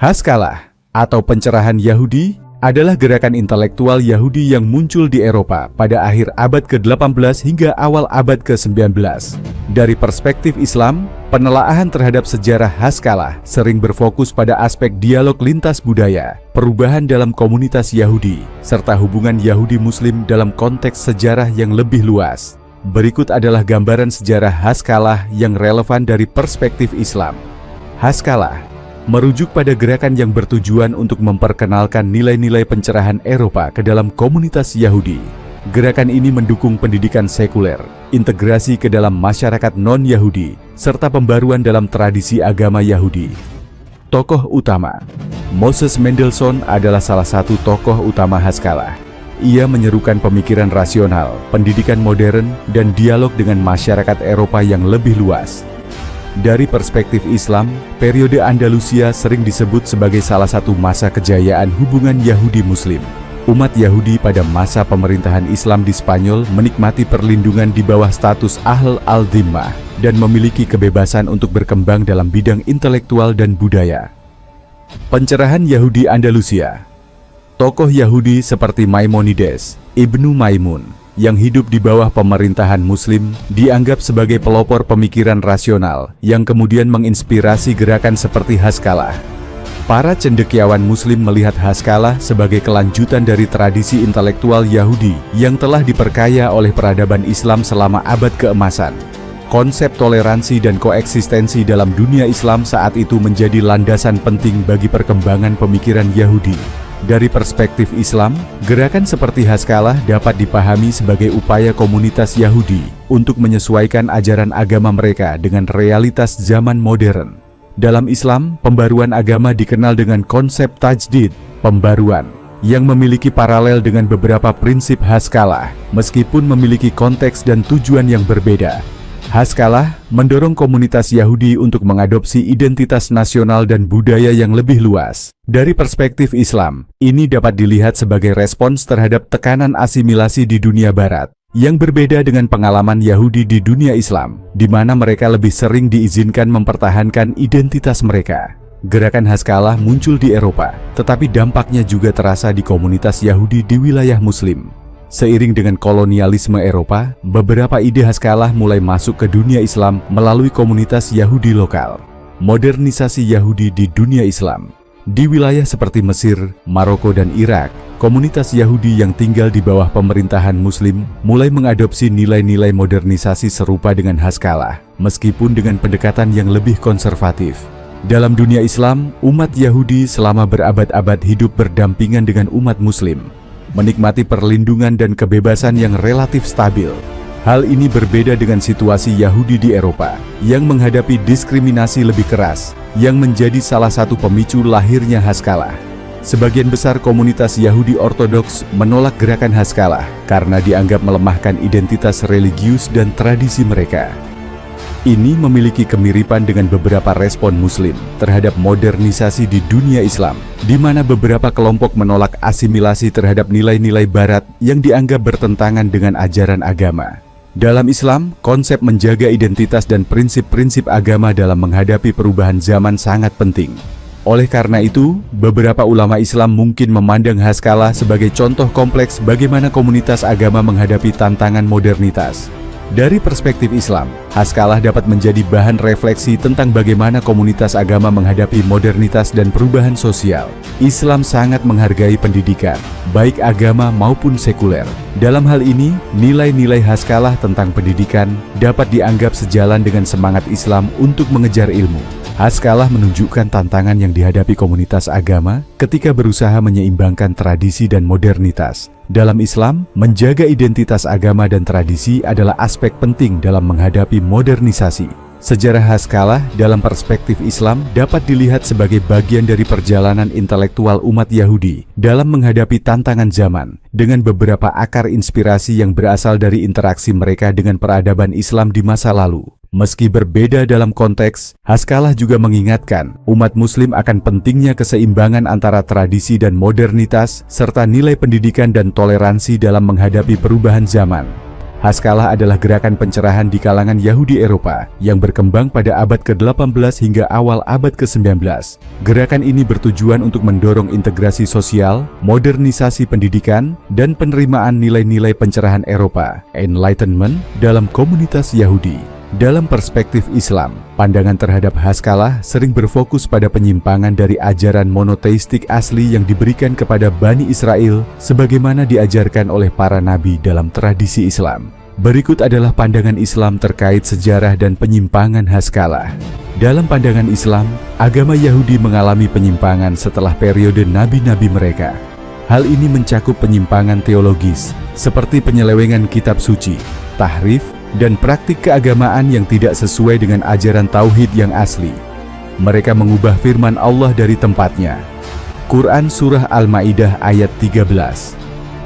Haskalah atau pencerahan Yahudi adalah gerakan intelektual Yahudi yang muncul di Eropa pada akhir abad ke-18 hingga awal abad ke-19. Dari perspektif Islam, penelaahan terhadap sejarah Haskalah sering berfokus pada aspek dialog lintas budaya, perubahan dalam komunitas Yahudi, serta hubungan Yahudi-Muslim dalam konteks sejarah yang lebih luas. Berikut adalah gambaran sejarah Haskalah yang relevan dari perspektif Islam. Haskalah merujuk pada gerakan yang bertujuan untuk memperkenalkan nilai-nilai pencerahan Eropa ke dalam komunitas Yahudi. Gerakan ini mendukung pendidikan sekuler, integrasi ke dalam masyarakat non-Yahudi, serta pembaruan dalam tradisi agama Yahudi. Tokoh utama Moses Mendelssohn adalah salah satu tokoh utama Haskalah. Ia menyerukan pemikiran rasional, pendidikan modern, dan dialog dengan masyarakat Eropa yang lebih luas. Dari perspektif Islam, periode Andalusia sering disebut sebagai salah satu masa kejayaan hubungan Yahudi-Muslim. Umat Yahudi pada masa pemerintahan Islam di Spanyol menikmati perlindungan di bawah status Ahl al-Dhimmah dan memiliki kebebasan untuk berkembang dalam bidang intelektual dan budaya. Pencerahan Yahudi Andalusia. Tokoh Yahudi seperti Maimonides, Ibnu Maimun, yang hidup di bawah pemerintahan Muslim dianggap sebagai pelopor pemikiran rasional yang kemudian menginspirasi gerakan seperti Haskalah. Para cendekiawan Muslim melihat Haskalah sebagai kelanjutan dari tradisi intelektual Yahudi yang telah diperkaya oleh peradaban Islam selama abad keemasan. Konsep toleransi dan koeksistensi dalam dunia Islam saat itu menjadi landasan penting bagi perkembangan pemikiran Yahudi. Dari perspektif Islam, gerakan seperti Haskalah dapat dipahami sebagai upaya komunitas Yahudi untuk menyesuaikan ajaran agama mereka dengan realitas zaman modern. Dalam Islam, pembaruan agama dikenal dengan konsep tajdid, pembaruan, yang memiliki paralel dengan beberapa prinsip Haskalah, meskipun memiliki konteks dan tujuan yang berbeda. Haskalah mendorong komunitas Yahudi untuk mengadopsi identitas nasional dan budaya yang lebih luas. Dari perspektif Islam, ini dapat dilihat sebagai respons terhadap tekanan asimilasi di dunia Barat, yang berbeda dengan pengalaman Yahudi di dunia Islam, di mana mereka lebih sering diizinkan mempertahankan identitas mereka. Gerakan Haskalah muncul di Eropa, tetapi dampaknya juga terasa di komunitas Yahudi di wilayah Muslim. Seiring dengan kolonialisme Eropa, beberapa ide Haskalah mulai masuk ke dunia Islam melalui komunitas Yahudi lokal. Modernisasi Yahudi di dunia Islam. Di wilayah seperti Mesir, Maroko, dan Irak, komunitas Yahudi yang tinggal di bawah pemerintahan Muslim mulai mengadopsi nilai-nilai modernisasi serupa dengan Haskalah, meskipun dengan pendekatan yang lebih konservatif. Dalam dunia Islam, umat Yahudi selama berabad-abad hidup berdampingan dengan umat Muslim, menikmati perlindungan dan kebebasan yang relatif stabil. Hal ini berbeda dengan situasi Yahudi di Eropa, yang menghadapi diskriminasi lebih keras, yang menjadi salah satu pemicu lahirnya Haskalah. Sebagian besar komunitas Yahudi Ortodoks menolak gerakan Haskalah karena dianggap melemahkan identitas religius dan tradisi mereka. Ini memiliki kemiripan dengan beberapa respon Muslim terhadap modernisasi di dunia Islam, di mana beberapa kelompok menolak asimilasi terhadap nilai-nilai Barat yang dianggap bertentangan dengan ajaran agama. Dalam Islam, konsep menjaga identitas dan prinsip-prinsip agama dalam menghadapi perubahan zaman sangat penting. Oleh karena itu, beberapa ulama Islam mungkin memandang Haskalah sebagai contoh kompleks bagaimana komunitas agama menghadapi tantangan modernitas. Dari perspektif Islam, Haskalah dapat menjadi bahan refleksi tentang bagaimana komunitas agama menghadapi modernitas dan perubahan sosial. Islam sangat menghargai pendidikan, baik agama maupun sekuler. Dalam hal ini, nilai-nilai Haskalah tentang pendidikan dapat dianggap sejalan dengan semangat Islam untuk mengejar ilmu. Haskalah menunjukkan tantangan yang dihadapi komunitas agama ketika berusaha menyeimbangkan tradisi dan modernitas. Dalam Islam, menjaga identitas agama dan tradisi adalah aspek penting dalam menghadapi modernisasi. Sejarah Haskalah dalam perspektif Islam dapat dilihat sebagai bagian dari perjalanan intelektual umat Yahudi dalam menghadapi tantangan zaman, dengan beberapa akar inspirasi yang berasal dari interaksi mereka dengan peradaban Islam di masa lalu. Meski berbeda dalam konteks, Haskalah juga mengingatkan umat Muslim akan pentingnya keseimbangan antara tradisi dan modernitas, serta nilai pendidikan dan toleransi dalam menghadapi perubahan zaman. Haskalah adalah gerakan pencerahan di kalangan Yahudi Eropa yang berkembang pada abad ke-18 hingga awal abad ke-19. Gerakan ini bertujuan untuk mendorong integrasi sosial, modernisasi pendidikan, dan penerimaan nilai-nilai pencerahan Eropa, Enlightenment, dalam komunitas Yahudi. Dalam perspektif Islam, pandangan terhadap Haskalah sering berfokus pada penyimpangan dari ajaran monoteistik asli yang diberikan kepada Bani Israel sebagaimana diajarkan oleh para nabi dalam tradisi Islam. Berikut adalah pandangan Islam terkait sejarah dan penyimpangan Haskalah. Dalam pandangan Islam, agama Yahudi mengalami penyimpangan setelah periode nabi-nabi mereka. Hal ini mencakup penyimpangan teologis, seperti penyelewengan kitab suci, tahrif, dan praktik keagamaan yang tidak sesuai dengan ajaran tauhid yang asli. Mereka mengubah firman Allah dari tempatnya. Quran Surah Al-Ma'idah ayat 13.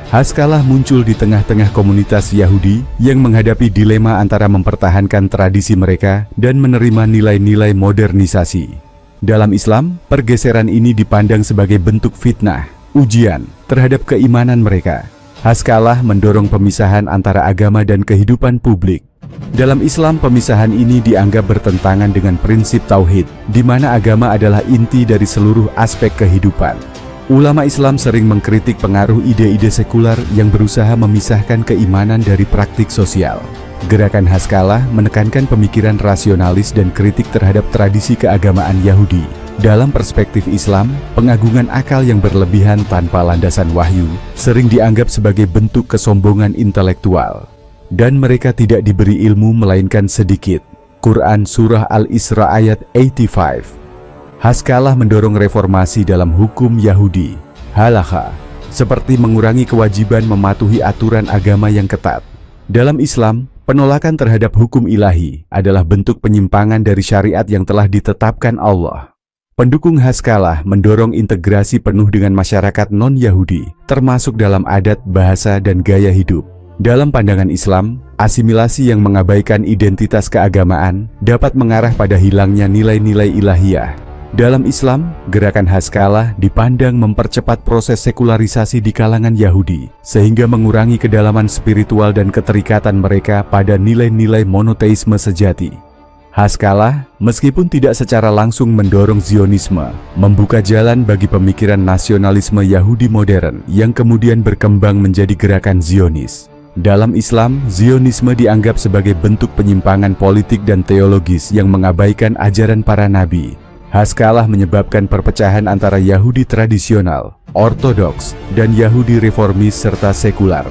Haskalah muncul di tengah-tengah komunitas Yahudi yang menghadapi dilema antara mempertahankan tradisi mereka dan menerima nilai-nilai modernisasi. Dalam Islam, pergeseran ini dipandang sebagai bentuk fitnah, ujian terhadap keimanan mereka. Haskalah mendorong pemisahan antara agama dan kehidupan publik. Dalam Islam, pemisahan ini dianggap bertentangan dengan prinsip tauhid, di mana agama adalah inti dari seluruh aspek kehidupan. Ulama Islam sering mengkritik pengaruh ide-ide sekular yang berusaha memisahkan keimanan dari praktik sosial. Gerakan Haskalah menekankan pemikiran rasionalis dan kritik terhadap tradisi keagamaan Yahudi. Dalam perspektif Islam, pengagungan akal yang berlebihan tanpa landasan wahyu sering dianggap sebagai bentuk kesombongan intelektual. Dan mereka tidak diberi ilmu melainkan sedikit. Quran Surah Al-Isra ayat 85. Haskalah mendorong reformasi dalam hukum Yahudi, halakha, seperti mengurangi kewajiban mematuhi aturan agama yang ketat. Dalam Islam, penolakan terhadap hukum ilahi adalah bentuk penyimpangan dari syariat yang telah ditetapkan Allah. Pendukung Haskalah mendorong integrasi penuh dengan masyarakat non-Yahudi, termasuk dalam adat, bahasa, dan gaya hidup. Dalam pandangan Islam, asimilasi yang mengabaikan identitas keagamaan dapat mengarah pada hilangnya nilai-nilai ilahiyah. Dalam Islam, gerakan Haskalah dipandang mempercepat proses sekularisasi di kalangan Yahudi, sehingga mengurangi kedalaman spiritual dan keterikatan mereka pada nilai-nilai monoteisme sejati. Haskalah, meskipun tidak secara langsung mendorong Zionisme, membuka jalan bagi pemikiran nasionalisme Yahudi modern yang kemudian berkembang menjadi gerakan Zionis. Dalam Islam, Zionisme dianggap sebagai bentuk penyimpangan politik dan teologis yang mengabaikan ajaran para nabi. Haskalah menyebabkan perpecahan antara Yahudi tradisional, ortodoks, dan Yahudi reformis serta sekular.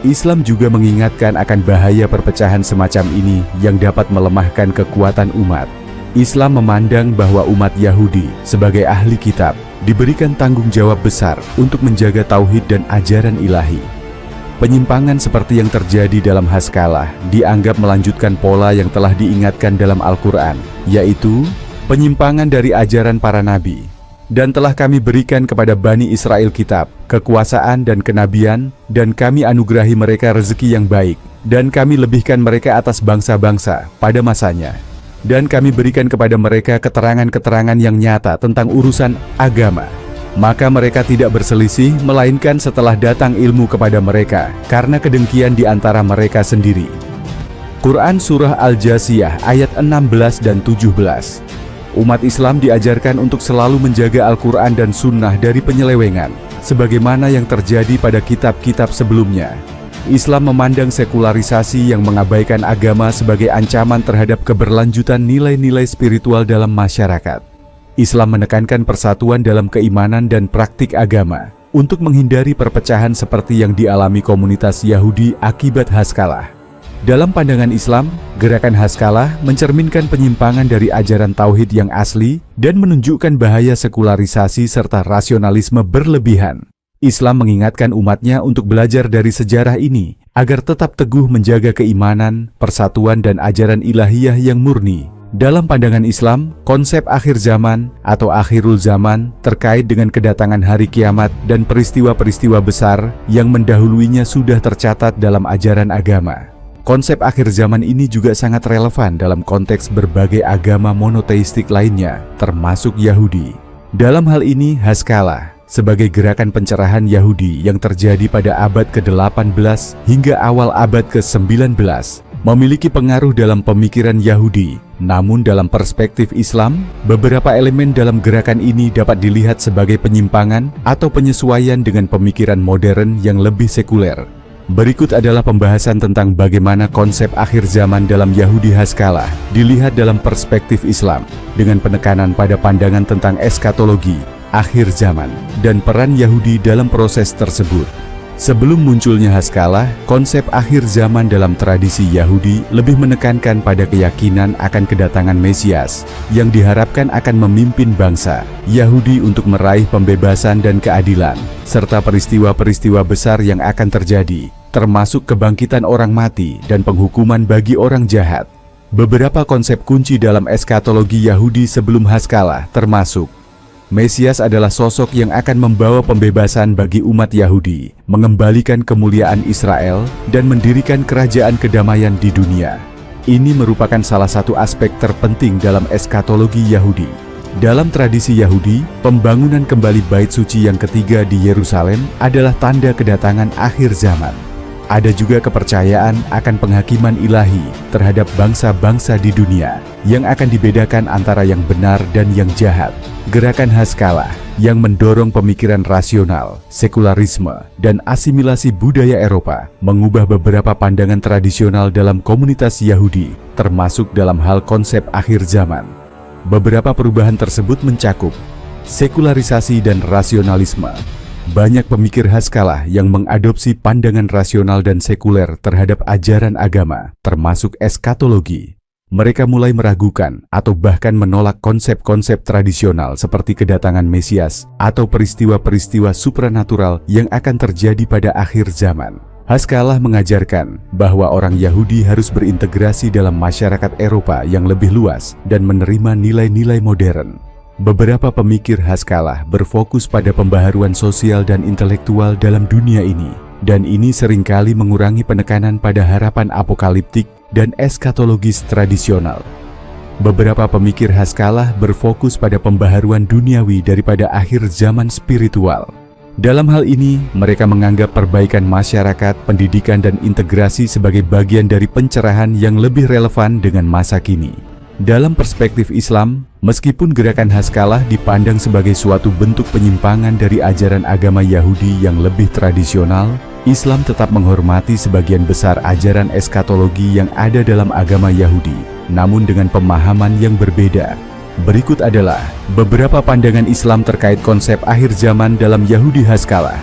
Islam juga mengingatkan akan bahaya perpecahan semacam ini yang dapat melemahkan kekuatan umat. Islam memandang bahwa umat Yahudi sebagai ahli kitab diberikan tanggung jawab besar untuk menjaga tauhid dan ajaran ilahi. Penyimpangan seperti yang terjadi dalam Haskalah dianggap melanjutkan pola yang telah diingatkan dalam Al-Quran, yaitu penyimpangan dari ajaran para nabi. Dan telah kami berikan kepada Bani Israel kitab, kekuasaan dan kenabian, dan kami anugerahi mereka rezeki yang baik, dan kami lebihkan mereka atas bangsa-bangsa pada masanya. Dan kami berikan kepada mereka keterangan-keterangan yang nyata tentang urusan agama. Maka mereka tidak berselisih, melainkan setelah datang ilmu kepada mereka, karena kedengkian di antara mereka sendiri. Quran Surah Al-Jasiyah ayat 16 dan 17. Umat Islam diajarkan untuk selalu menjaga Al-Quran dan Sunnah dari penyelewengan, sebagaimana yang terjadi pada kitab-kitab sebelumnya. Islam memandang sekularisasi yang mengabaikan agama sebagai ancaman terhadap keberlanjutan nilai-nilai spiritual dalam masyarakat. Islam menekankan persatuan dalam keimanan dan praktik agama, untuk menghindari perpecahan seperti yang dialami komunitas Yahudi akibat Haskalah. Dalam pandangan Islam, gerakan Haskalah mencerminkan penyimpangan dari ajaran tauhid yang asli dan menunjukkan bahaya sekularisasi serta rasionalisme berlebihan. Islam mengingatkan umatnya untuk belajar dari sejarah ini agar tetap teguh menjaga keimanan, persatuan, dan ajaran ilahiyah yang murni. Dalam pandangan Islam, konsep akhir zaman atau akhirul zaman terkait dengan kedatangan hari kiamat dan peristiwa-peristiwa besar yang mendahuluinya sudah tercatat dalam ajaran agama. Konsep akhir zaman ini juga sangat relevan dalam konteks berbagai agama monoteistik lainnya, termasuk Yahudi. Dalam hal ini, Haskalah sebagai gerakan pencerahan Yahudi yang terjadi pada abad ke-18 hingga awal abad ke-19, memiliki pengaruh dalam pemikiran Yahudi. Namun dalam perspektif Islam, beberapa elemen dalam gerakan ini dapat dilihat sebagai penyimpangan atau penyesuaian dengan pemikiran modern yang lebih sekuler. Berikut adalah pembahasan tentang bagaimana konsep akhir zaman dalam Yahudi Haskalah dilihat dalam perspektif Islam, dengan penekanan pada pandangan tentang eskatologi, akhir zaman, dan peran Yahudi dalam proses tersebut. Sebelum munculnya Haskalah, konsep akhir zaman dalam tradisi Yahudi lebih menekankan pada keyakinan akan kedatangan Mesias yang diharapkan akan memimpin bangsa Yahudi untuk meraih pembebasan dan keadilan, serta peristiwa-peristiwa besar yang akan terjadi, termasuk kebangkitan orang mati dan penghukuman bagi orang jahat. Beberapa konsep kunci dalam eskatologi Yahudi sebelum Haskalah termasuk: Mesias adalah sosok yang akan membawa pembebasan bagi umat Yahudi, mengembalikan kemuliaan Israel, dan mendirikan kerajaan kedamaian di dunia. Ini merupakan salah satu aspek terpenting dalam eskatologi Yahudi. Dalam tradisi Yahudi, pembangunan kembali Bait Suci yang ketiga di Yerusalem adalah tanda kedatangan akhir zaman. Ada juga kepercayaan akan penghakiman ilahi terhadap bangsa-bangsa di dunia yang akan dibedakan antara yang benar dan yang jahat. Gerakan Haskalah yang mendorong pemikiran rasional, sekularisme, dan asimilasi budaya Eropa mengubah beberapa pandangan tradisional dalam komunitas Yahudi, termasuk dalam hal konsep akhir zaman. Beberapa perubahan tersebut mencakup sekularisasi dan rasionalisme. Banyak pemikir Haskalah yang mengadopsi pandangan rasional dan sekuler terhadap ajaran agama, termasuk eskatologi. Mereka mulai meragukan atau bahkan menolak konsep-konsep tradisional seperti kedatangan Mesias atau peristiwa-peristiwa supranatural yang akan terjadi pada akhir zaman. Haskalah mengajarkan bahwa orang Yahudi harus berintegrasi dalam masyarakat Eropa yang lebih luas dan menerima nilai-nilai modern. Beberapa pemikir Haskalah berfokus pada pembaharuan sosial dan intelektual dalam dunia ini, dan ini seringkali mengurangi penekanan pada harapan apokaliptik dan eskatologis tradisional. Beberapa pemikir Haskalah berfokus pada pembaharuan duniawi daripada akhir zaman spiritual. Dalam hal ini, mereka menganggap perbaikan masyarakat, pendidikan, dan integrasi sebagai bagian dari pencerahan yang lebih relevan dengan masa kini. Dalam perspektif Islam, meskipun gerakan Haskalah dipandang sebagai suatu bentuk penyimpangan dari ajaran agama Yahudi yang lebih tradisional, Islam tetap menghormati sebagian besar ajaran eskatologi yang ada dalam agama Yahudi, namun dengan pemahaman yang berbeda. Berikut adalah beberapa pandangan Islam terkait konsep akhir zaman dalam Yahudi Haskalah.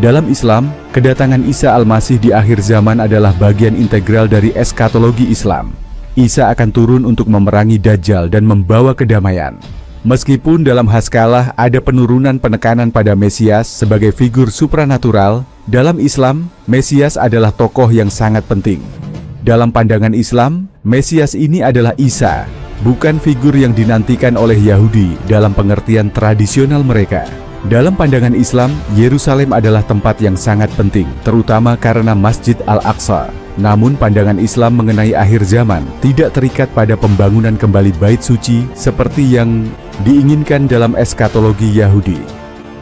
Dalam Islam, kedatangan Isa Al-Masih di akhir zaman adalah bagian integral dari eskatologi Islam. Isa akan turun untuk memerangi Dajjal dan membawa kedamaian. Meskipun dalam Haskalah ada penurunan penekanan pada Mesias sebagai figur supranatural, dalam Islam, Mesias adalah tokoh yang sangat penting. Dalam pandangan Islam, Mesias ini adalah Isa, bukan figur yang dinantikan oleh Yahudi dalam pengertian tradisional mereka. Dalam pandangan Islam, Yerusalem adalah tempat yang sangat penting, terutama karena Masjid Al-Aqsa. Namun pandangan Islam mengenai akhir zaman tidak terikat pada pembangunan kembali Bait Suci seperti yang diinginkan dalam eskatologi Yahudi.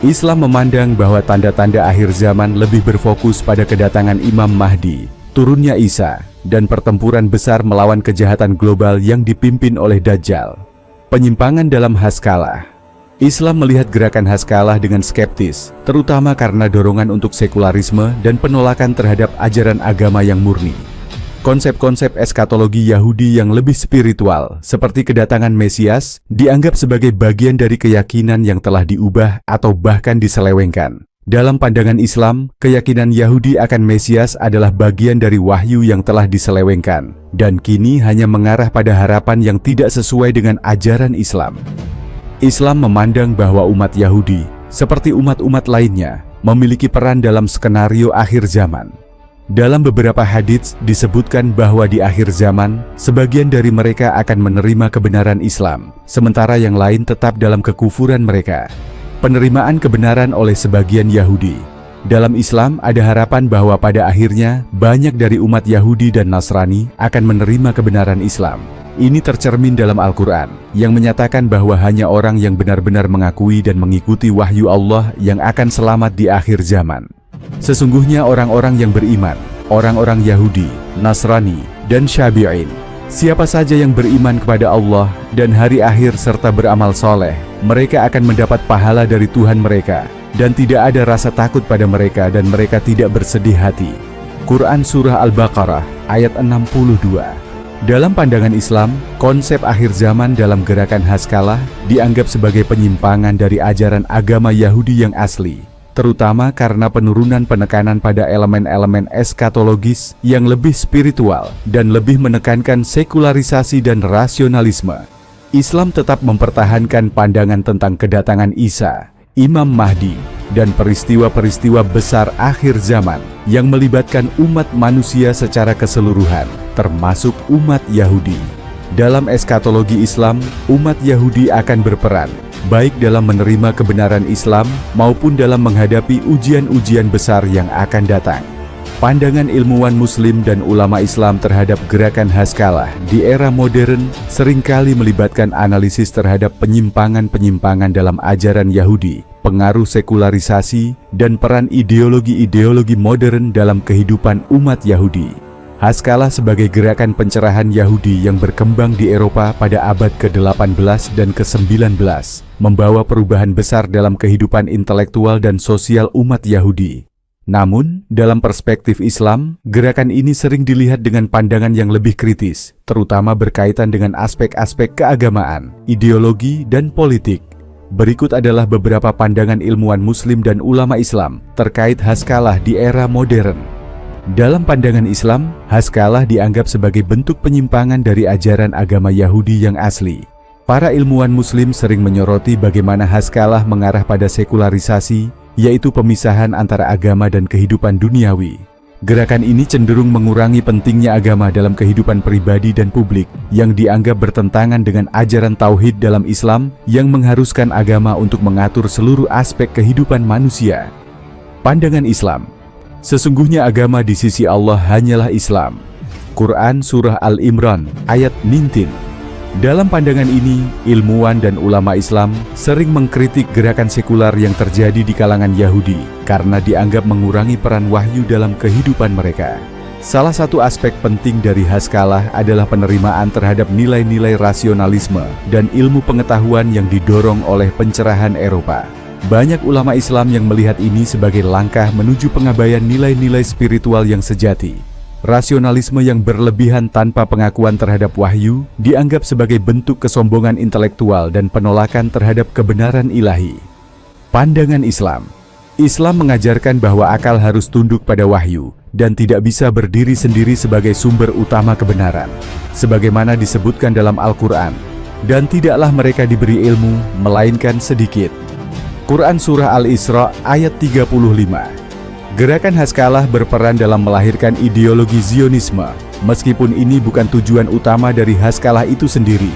Islam memandang bahwa tanda-tanda akhir zaman lebih berfokus pada kedatangan Imam Mahdi, turunnya Isa, dan pertempuran besar melawan kejahatan global yang dipimpin oleh Dajjal. Penyimpangan dalam Haskalah. Islam melihat gerakan Haskalah dengan skeptis, terutama karena dorongan untuk sekularisme dan penolakan terhadap ajaran agama yang murni. Konsep-konsep eskatologi Yahudi yang lebih spiritual, seperti kedatangan Mesias, dianggap sebagai bagian dari keyakinan yang telah diubah atau bahkan diselewengkan. Dalam pandangan Islam, keyakinan Yahudi akan Mesias adalah bagian dari wahyu yang telah diselewengkan, dan kini hanya mengarah pada harapan yang tidak sesuai dengan ajaran Islam. Islam memandang bahwa umat Yahudi, seperti umat-umat lainnya, memiliki peran dalam skenario akhir zaman. Dalam beberapa hadits disebutkan bahwa di akhir zaman, sebagian dari mereka akan menerima kebenaran Islam, sementara yang lain tetap dalam kekufuran mereka. Penerimaan kebenaran oleh sebagian Yahudi. Dalam Islam ada harapan bahwa pada akhirnya banyak dari umat Yahudi dan Nasrani akan menerima kebenaran Islam. Ini tercermin dalam Al-Quran, yang menyatakan bahwa hanya orang yang benar-benar mengakui dan mengikuti wahyu Allah yang akan selamat di akhir zaman. Sesungguhnya orang-orang yang beriman, orang-orang Yahudi, Nasrani, dan Syabi'in, siapa saja yang beriman kepada Allah dan hari akhir serta beramal soleh, mereka akan mendapat pahala dari Tuhan mereka, dan tidak ada rasa takut pada mereka dan mereka tidak bersedih hati. Quran Surah Al-Baqarah ayat 62. Dalam pandangan Islam, konsep akhir zaman dalam gerakan Haskalah dianggap sebagai penyimpangan dari ajaran agama Yahudi yang asli, terutama karena penurunan penekanan pada elemen-elemen eskatologis yang lebih spiritual dan lebih menekankan sekularisasi dan rasionalisme. Islam tetap mempertahankan pandangan tentang kedatangan Isa, Imam Mahdi, dan peristiwa-peristiwa besar akhir zaman yang melibatkan umat manusia secara keseluruhan, termasuk umat Yahudi. Dalam eskatologi Islam, umat Yahudi akan berperan, baik dalam menerima kebenaran Islam maupun dalam menghadapi ujian-ujian besar yang akan datang. Pandangan ilmuwan Muslim dan ulama Islam terhadap gerakan Haskalah di era modern seringkali melibatkan analisis terhadap penyimpangan-penyimpangan dalam ajaran Yahudi, pengaruh sekularisasi, dan peran ideologi-ideologi modern dalam kehidupan umat Yahudi. Haskalah sebagai gerakan pencerahan Yahudi yang berkembang di Eropa pada abad ke-18 dan ke-19, membawa perubahan besar dalam kehidupan intelektual dan sosial umat Yahudi. Namun, dalam perspektif Islam, gerakan ini sering dilihat dengan pandangan yang lebih kritis, terutama berkaitan dengan aspek-aspek keagamaan, ideologi, dan politik. Berikut adalah beberapa pandangan ilmuwan Muslim dan ulama Islam terkait Haskalah di era modern. Dalam pandangan Islam, Haskalah dianggap sebagai bentuk penyimpangan dari ajaran agama Yahudi yang asli. Para ilmuwan Muslim sering menyoroti bagaimana Haskalah mengarah pada sekularisasi, yaitu pemisahan antara agama dan kehidupan duniawi. Gerakan ini cenderung mengurangi pentingnya agama dalam kehidupan pribadi dan publik, yang dianggap bertentangan dengan ajaran tauhid dalam Islam yang mengharuskan agama untuk mengatur seluruh aspek kehidupan manusia. Pandangan Islam: sesungguhnya agama di sisi Allah hanyalah Islam. Quran Surah Al-Imran ayat 19. Dalam pandangan ini, ilmuwan dan ulama Islam sering mengkritik gerakan sekular yang terjadi di kalangan Yahudi karena dianggap mengurangi peran wahyu dalam kehidupan mereka. Salah satu aspek penting dari Haskalah adalah penerimaan terhadap nilai-nilai rasionalisme dan ilmu pengetahuan yang didorong oleh pencerahan Eropa. Banyak ulama Islam yang melihat ini sebagai langkah menuju pengabaian nilai-nilai spiritual yang sejati. Rasionalisme yang berlebihan tanpa pengakuan terhadap wahyu dianggap sebagai bentuk kesombongan intelektual dan penolakan terhadap kebenaran ilahi. Pandangan Islam: Islam mengajarkan bahwa akal harus tunduk pada wahyu dan tidak bisa berdiri sendiri sebagai sumber utama kebenaran, sebagaimana disebutkan dalam Al-Quran, dan tidaklah mereka diberi ilmu, melainkan sedikit. Quran Surah Al-Isra ayat 35. Gerakan Haskalah berperan dalam melahirkan ideologi Zionisme, meskipun ini bukan tujuan utama dari Haskalah itu sendiri.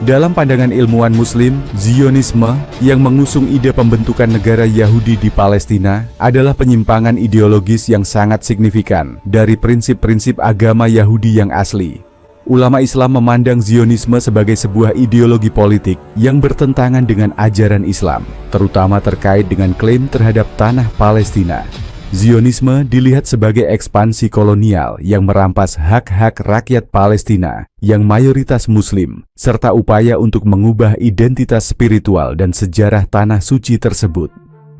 Dalam pandangan ilmuwan Muslim, Zionisme yang mengusung ide pembentukan negara Yahudi di Palestina adalah penyimpangan ideologis yang sangat signifikan dari prinsip-prinsip agama Yahudi yang asli. Ulama Islam memandang Zionisme sebagai sebuah ideologi politik yang bertentangan dengan ajaran Islam, terutama terkait dengan klaim terhadap tanah Palestina. Zionisme dilihat sebagai ekspansi kolonial yang merampas hak-hak rakyat Palestina yang mayoritas Muslim, serta upaya untuk mengubah identitas spiritual dan sejarah tanah suci tersebut.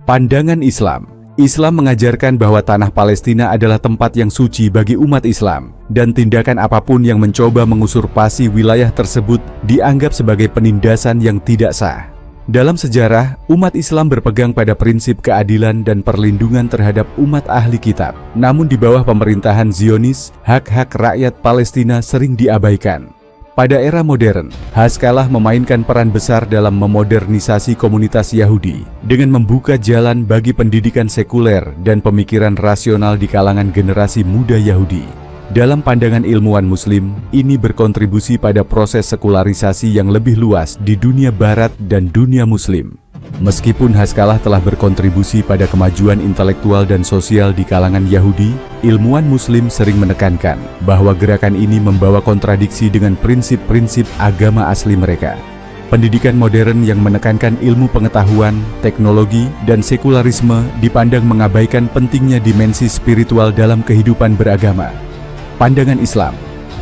Pandangan Islam: Islam mengajarkan bahwa tanah Palestina adalah tempat yang suci bagi umat Islam, dan tindakan apapun yang mencoba mengusurpasi wilayah tersebut dianggap sebagai penindasan yang tidak sah. Dalam sejarah, umat Islam berpegang pada prinsip keadilan dan perlindungan terhadap umat ahli kitab. Namun di bawah pemerintahan Zionis, hak-hak rakyat Palestina sering diabaikan. Pada era modern, Haskalah memainkan peran besar dalam memodernisasi komunitas Yahudi dengan membuka jalan bagi pendidikan sekuler dan pemikiran rasional di kalangan generasi muda Yahudi. Dalam pandangan ilmuwan Muslim, ini berkontribusi pada proses sekularisasi yang lebih luas di dunia Barat dan dunia Muslim. Meskipun Haskalah telah berkontribusi pada kemajuan intelektual dan sosial di kalangan Yahudi, ilmuwan Muslim sering menekankan bahwa gerakan ini membawa kontradiksi dengan prinsip-prinsip agama asli mereka. Pendidikan modern yang menekankan ilmu pengetahuan, teknologi, dan sekularisme dipandang mengabaikan pentingnya dimensi spiritual dalam kehidupan beragama. Pandangan Islam.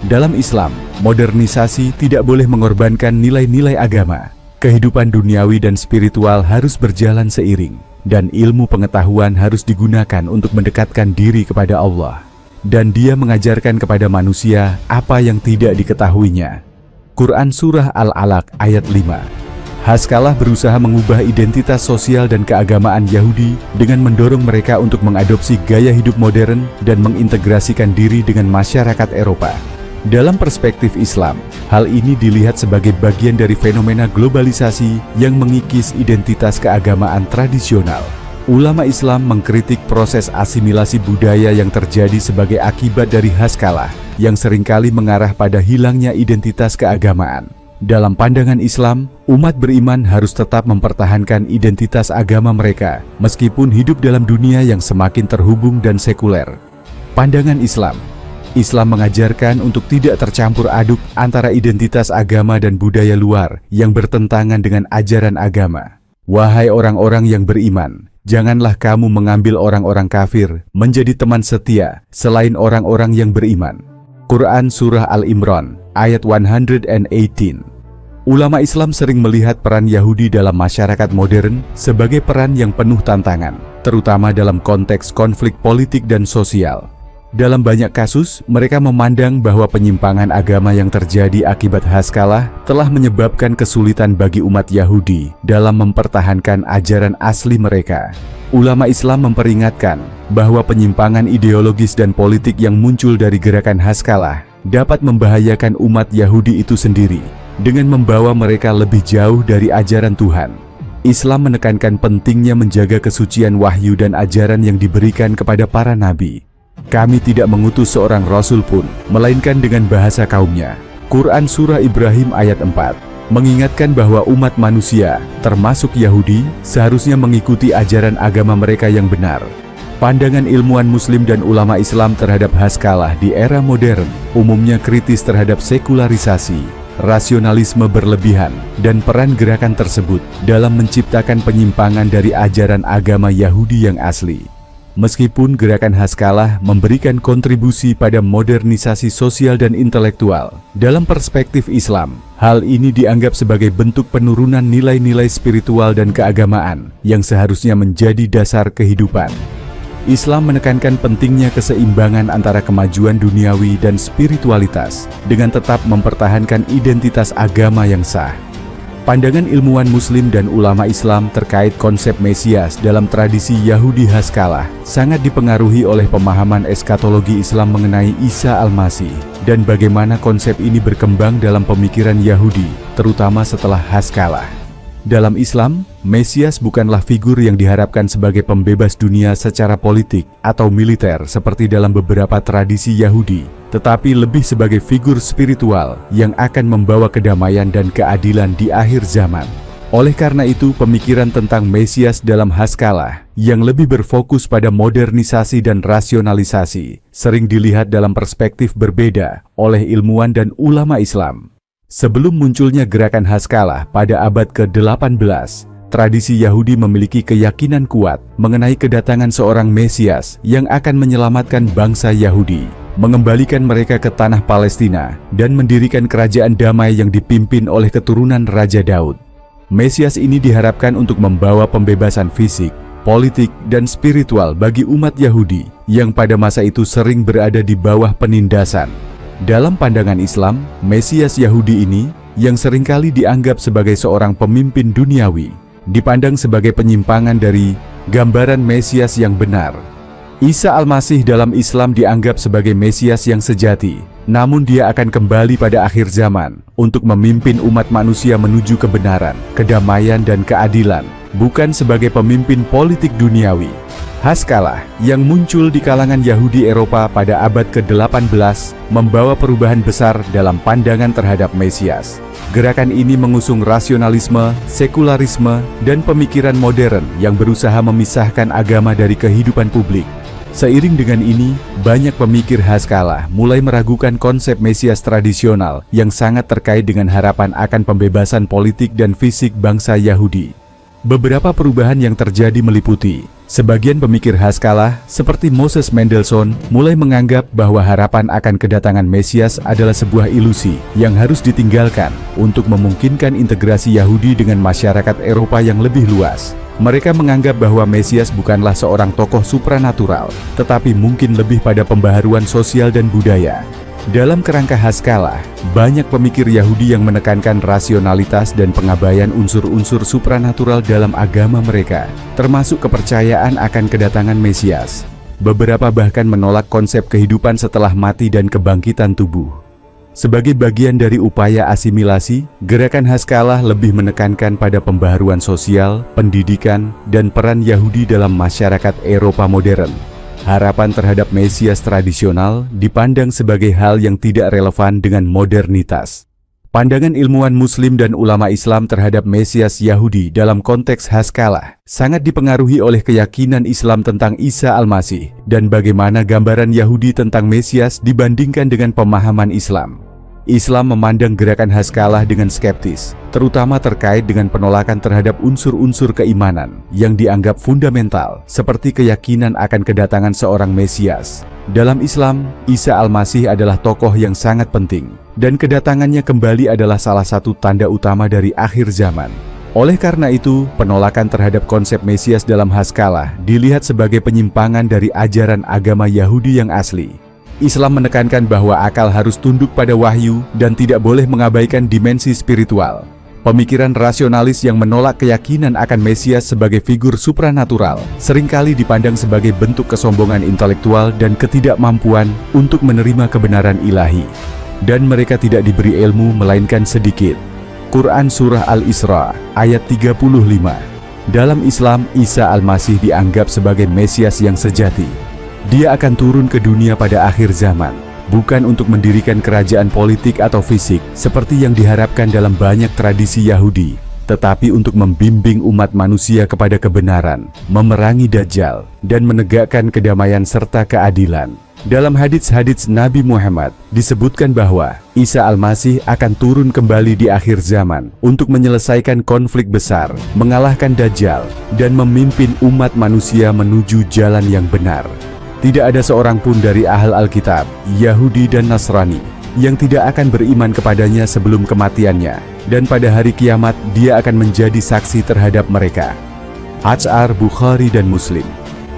Dalam Islam, modernisasi tidak boleh mengorbankan nilai-nilai agama. Kehidupan duniawi dan spiritual harus berjalan seiring, dan ilmu pengetahuan harus digunakan untuk mendekatkan diri kepada Allah. Dan Dia mengajarkan kepada manusia apa yang tidak diketahuinya. Quran Surah Al-Alaq ayat 5. Haskalah berusaha mengubah identitas sosial dan keagamaan Yahudi dengan mendorong mereka untuk mengadopsi gaya hidup modern dan mengintegrasikan diri dengan masyarakat Eropa. Dalam perspektif Islam, hal ini dilihat sebagai bagian dari fenomena globalisasi yang mengikis identitas keagamaan tradisional. Ulama Islam mengkritik proses asimilasi budaya yang terjadi sebagai akibat dari Haskalah, yang seringkali mengarah pada hilangnya identitas keagamaan. Dalam pandangan Islam, umat beriman harus tetap mempertahankan identitas agama mereka, meskipun hidup dalam dunia yang semakin terhubung dan sekuler. Pandangan Islam. Islam mengajarkan untuk tidak tercampur aduk antara identitas agama dan budaya luar yang bertentangan dengan ajaran agama. Wahai orang-orang yang beriman, janganlah kamu mengambil orang-orang kafir menjadi teman setia selain orang-orang yang beriman. Quran Surah Al-Imran ayat 118. Ulama Islam sering melihat peran Yahudi dalam masyarakat modern sebagai peran yang penuh tantangan, terutama dalam konteks konflik politik dan sosial. Dalam banyak kasus, mereka memandang bahwa penyimpangan agama yang terjadi akibat Haskalah telah menyebabkan kesulitan bagi umat Yahudi dalam mempertahankan ajaran asli mereka. Ulama Islam memperingatkan bahwa penyimpangan ideologis dan politik yang muncul dari gerakan Haskalah dapat membahayakan umat Yahudi itu sendiri dengan membawa mereka lebih jauh dari ajaran Tuhan. Islam menekankan pentingnya menjaga kesucian wahyu dan ajaran yang diberikan kepada para nabi. Kami tidak mengutus seorang rasul pun, melainkan dengan bahasa kaumnya. Quran Surah Ibrahim ayat 4 mengingatkan bahwa umat manusia, termasuk Yahudi, seharusnya mengikuti ajaran agama mereka yang benar. Pandangan ilmuwan Muslim dan ulama Islam terhadap Haskalah di era modern umumnya kritis terhadap sekularisasi, rasionalisme berlebihan, dan peran gerakan tersebut dalam menciptakan penyimpangan dari ajaran agama Yahudi yang asli. Meskipun gerakan Haskalah memberikan kontribusi pada modernisasi sosial dan intelektual, dalam perspektif Islam, hal ini dianggap sebagai bentuk penurunan nilai-nilai spiritual dan keagamaan yang seharusnya menjadi dasar kehidupan. Islam menekankan pentingnya keseimbangan antara kemajuan duniawi dan spiritualitas dengan tetap mempertahankan identitas agama yang sah. Pandangan ilmuwan Muslim dan ulama Islam terkait konsep Mesias dalam tradisi Yahudi Haskalah sangat dipengaruhi oleh pemahaman eskatologi Islam mengenai Isa Al-Masih dan bagaimana konsep ini berkembang dalam pemikiran Yahudi, terutama setelah Haskalah. Dalam Islam, Mesias bukanlah figur yang diharapkan sebagai pembebas dunia secara politik atau militer seperti dalam beberapa tradisi Yahudi, tetapi lebih sebagai figur spiritual yang akan membawa kedamaian dan keadilan di akhir zaman. Oleh karena itu, pemikiran tentang Mesias dalam Haskalah yang lebih berfokus pada modernisasi dan rasionalisasi sering dilihat dalam perspektif berbeda oleh ilmuwan dan ulama Islam. Sebelum munculnya gerakan Haskalah pada abad ke-18, tradisi Yahudi memiliki keyakinan kuat mengenai kedatangan seorang Mesias yang akan menyelamatkan bangsa Yahudi, mengembalikan mereka ke tanah Palestina, dan mendirikan kerajaan damai yang dipimpin oleh keturunan Raja Daud. Mesias ini diharapkan untuk membawa pembebasan fisik, politik, dan spiritual bagi umat Yahudi yang pada masa itu sering berada di bawah penindasan. Dalam pandangan Islam, Mesias Yahudi ini, yang seringkali dianggap sebagai seorang pemimpin duniawi, dipandang sebagai penyimpangan dari gambaran Mesias yang benar. Isa Al-Masih dalam Islam dianggap sebagai Mesias yang sejati, namun dia akan kembali pada akhir zaman untuk memimpin umat manusia menuju kebenaran, kedamaian, dan keadilan bukan sebagai pemimpin politik duniawi. Haskalah yang muncul di kalangan Yahudi Eropa pada abad ke-18 membawa perubahan besar dalam pandangan terhadap Mesias. Gerakan ini mengusung rasionalisme, sekularisme, dan pemikiran modern yang berusaha memisahkan agama dari kehidupan publik. Seiring dengan ini, banyak pemikir Haskalah mulai meragukan konsep Mesias tradisional yang sangat terkait dengan harapan akan pembebasan politik dan fisik bangsa Yahudi. Beberapa perubahan yang terjadi meliputi, sebagian pemikir Haskalah seperti Moses Mendelssohn mulai menganggap bahwa harapan akan kedatangan Mesias adalah sebuah ilusi yang harus ditinggalkan untuk memungkinkan integrasi Yahudi dengan masyarakat Eropa yang lebih luas. Mereka menganggap bahwa Mesias bukanlah seorang tokoh supranatural, tetapi mungkin lebih pada pembaharuan sosial dan budaya. Dalam kerangka Haskalah, banyak pemikir Yahudi yang menekankan rasionalitas dan pengabaian unsur-unsur supranatural dalam agama mereka, termasuk kepercayaan akan kedatangan Mesias. Beberapa bahkan menolak konsep kehidupan setelah mati dan kebangkitan tubuh. Sebagai bagian dari upaya asimilasi, gerakan Haskalah lebih menekankan pada pembaharuan sosial, pendidikan, dan peran Yahudi dalam masyarakat Eropa modern. Harapan terhadap Mesias tradisional dipandang sebagai hal yang tidak relevan dengan modernitas. Pandangan ilmuwan Muslim dan ulama Islam terhadap Mesias Yahudi dalam konteks Haskalah sangat dipengaruhi oleh keyakinan Islam tentang Isa Al-Masih dan bagaimana gambaran Yahudi tentang Mesias dibandingkan dengan pemahaman Islam. Islam memandang gerakan Haskalah dengan skeptis, terutama terkait dengan penolakan terhadap unsur-unsur keimanan yang dianggap fundamental, seperti keyakinan akan kedatangan seorang Mesias. Dalam Islam, Isa Al-Masih adalah tokoh yang sangat penting, dan kedatangannya kembali adalah salah satu tanda utama dari akhir zaman. Oleh karena itu, penolakan terhadap konsep Mesias dalam Haskalah dilihat sebagai penyimpangan dari ajaran agama Yahudi yang asli. Islam menekankan bahwa akal harus tunduk pada wahyu dan tidak boleh mengabaikan dimensi spiritual. Pemikiran rasionalis yang menolak keyakinan akan Mesias sebagai figur supranatural seringkali dipandang sebagai bentuk kesombongan intelektual dan ketidakmampuan untuk menerima kebenaran ilahi. Dan mereka tidak diberi ilmu melainkan sedikit. Quran Surah Al-Isra ayat 35. Dalam Islam, Isa Al-Masih dianggap sebagai Mesias yang sejati. Dia akan turun ke dunia pada akhir zaman, bukan untuk mendirikan kerajaan politik atau fisik seperti yang diharapkan dalam banyak tradisi Yahudi, tetapi untuk membimbing umat manusia kepada kebenaran, memerangi Dajjal, dan menegakkan kedamaian serta keadilan. Dalam hadits-hadits Nabi Muhammad disebutkan bahwa Isa Al-Masih akan turun kembali di akhir zaman untuk menyelesaikan konflik besar, mengalahkan Dajjal, dan memimpin umat manusia menuju jalan yang benar. Tidak ada seorang pun dari Ahl Alkitab, Yahudi dan Nasrani yang tidak akan beriman kepadanya sebelum kematiannya, dan pada hari kiamat dia akan menjadi saksi terhadap mereka. H.R. Bukhari dan Muslim.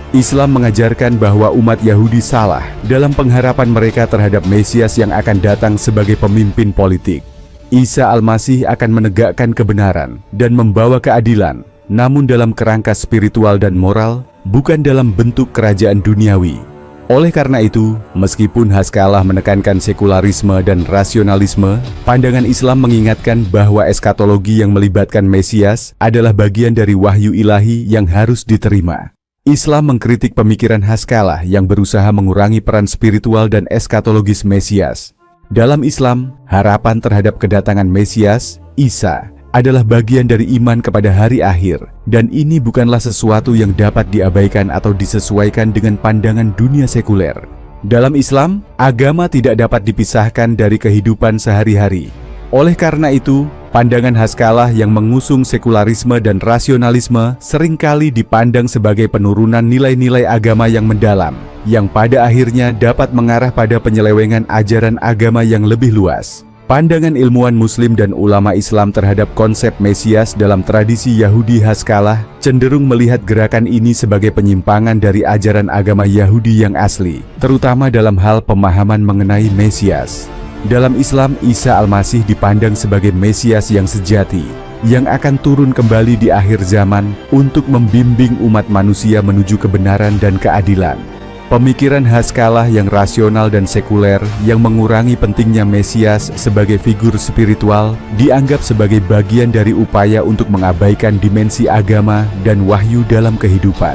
Islam mengajarkan bahwa umat Yahudi salah dalam pengharapan mereka terhadap Mesias yang akan datang sebagai pemimpin politik. Isa Al-Masih akan menegakkan kebenaran dan membawa keadilan, namun dalam kerangka spiritual dan moral, bukan dalam bentuk kerajaan duniawi. Oleh karena itu, meskipun Haskalah menekankan sekularisme dan rasionalisme, pandangan Islam mengingatkan bahwa eskatologi yang melibatkan Mesias adalah bagian dari wahyu ilahi yang harus diterima. Islam mengkritik pemikiran Haskalah yang berusaha mengurangi peran spiritual dan eskatologis Mesias. Dalam Islam, harapan terhadap kedatangan Mesias, Isa, adalah bagian dari iman kepada hari akhir, dan ini bukanlah sesuatu yang dapat diabaikan atau disesuaikan dengan pandangan dunia sekuler. Dalam Islam, agama tidak dapat dipisahkan dari kehidupan sehari-hari. Oleh karena itu, pandangan Haskalah yang mengusung sekularisme dan rasionalisme seringkali dipandang sebagai penurunan nilai-nilai agama yang mendalam, yang pada akhirnya dapat mengarah pada penyelewengan ajaran agama yang lebih luas. Pandangan ilmuwan Muslim dan ulama Islam terhadap konsep Mesias dalam tradisi Yahudi Haskalah cenderung melihat gerakan ini sebagai penyimpangan dari ajaran agama Yahudi yang asli, terutama dalam hal pemahaman mengenai Mesias. Dalam Islam, Isa Al-Masih dipandang sebagai Mesias yang sejati, yang akan turun kembali di akhir zaman untuk membimbing umat manusia menuju kebenaran dan keadilan. Pemikiran Haskalah yang rasional dan sekuler yang mengurangi pentingnya Mesias sebagai figur spiritual dianggap sebagai bagian dari upaya untuk mengabaikan dimensi agama dan wahyu dalam kehidupan.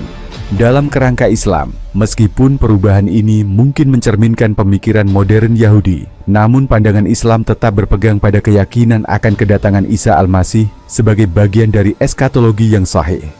Dalam kerangka Islam, meskipun perubahan ini mungkin mencerminkan pemikiran modern Yahudi, namun pandangan Islam tetap berpegang pada keyakinan akan kedatangan Isa Al-Masih sebagai bagian dari eskatologi yang sahih.